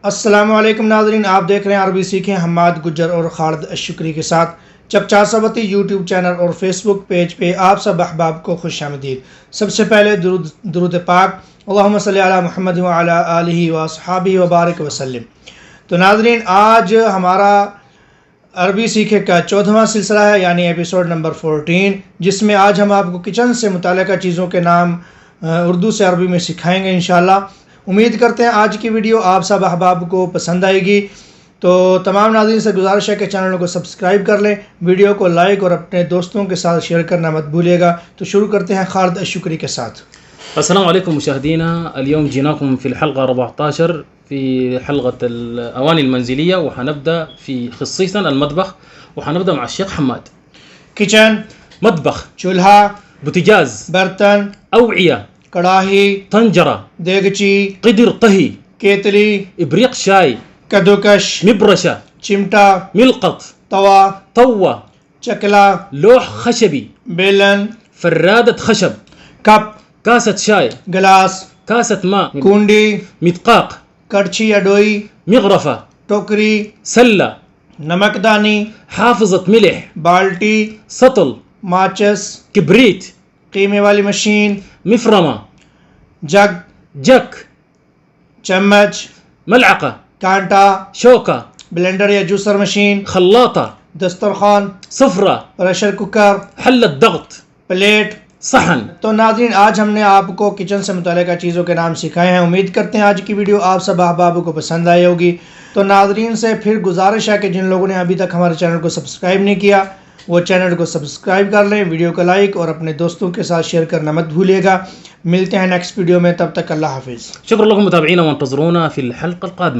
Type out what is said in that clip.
अस्सलामु अलैकुम नाज़रीन, आप देख रहे हैं अरबी सीखें हम्माद गुज्जर और खालिद अशुक्री के साथ। चकचासवती यूट्यूब चैनल और फेसबुक पेज पे आप सब अहबाब को खुशामदीद। सबसे पहले दुरूद पाक, अल्लाहुम्मा सल्ली अला मुहम्मद व अला आलिहि व अस्हाबिहि व बारिक वसल्लम। तो नाज़रीन, आज हमारा अरबी सीखे का 14वां सिलसिला है, यानी एपिसोड नंबर 14, जिसमें आज हम आपको किचन से मुताल्लिक़ चीज़ों के नाम उर्दू से अरबी में सिखाएंगे इंशाअल्लाह। उम्मीद करते हैं आज की वीडियो आप सब अहबाब को पसंद आएगी। तो तमाम नाज़रीन से गुजारिश है कि चैनल को सब्सक्राइब कर लें, वीडियो को लाइक और अपने दोस्तों के साथ शेयर करना मत भूलिएगा। तो शुरू करते हैं खालिद अशुक्री के साथ। अस्सलाम वालेकुम मुशाहिदीना, अल-यौम जीनाकुम फिल हल्क़ा 14 في حلقة الأواني المنزلية، وحنبدأ في خصيصا المطبخ، وحنبدأ مع الشيخ حماد. किचन, مطبخ، चूल्हा, بوتيجاز، बर्तन, أوعية، कड़ाही, طنجرة، देगची, قدر طهي، केतली, إبريق شاي، कद्दूकश, مبرشة، चिमटा, ملقط، तवा, طوة، चकला, لوح خشبي، बेलन, فرادة خشب، कप, كاسة شاي، गिलास, كاسة ماء، कुंडी, مدقاق، कड़छी या डोई, مغرفة، टोकरी, سلة، नमकदानी, حافظة ملح، बाल्टी, سطل، माचिस, كبريت، कीमे वाली मशीन, مفرمة، जग, جك، चम्मच, ملعقة، कांटा, شوكة، ब्लेंडर या जूसर मशीन, خلاطة، दस्तरखान, صفرة، प्रेशर कुकर, حلة ضغط، प्लेट। صحن। तो नाज़रीन, आज हमने आपको किचन से मुताल्लिक़ चीज़ों के नाम सिखाए हैं। उम्मीद करते हैं आज की वीडियो आप सब अहबाब को पसंद आई होगी। तो नाज़रीन से फिर गुजारिश है कि जिन लोगों ने अभी तक हमारे चैनल को सब्सक्राइब नहीं किया, वो चैनल को सब्सक्राइब कर लें, वीडियो को लाइक और अपने दोस्तों के साथ शेयर करना मत भूलिएगा। मिलते हैं नेक्स्ट वीडियो में, तब तक अल्लाह हाफिज़। शुक्र लकुम मुताबिईना, वंतज़िरूना फिल हल्क़ा अल-क़ादिमा।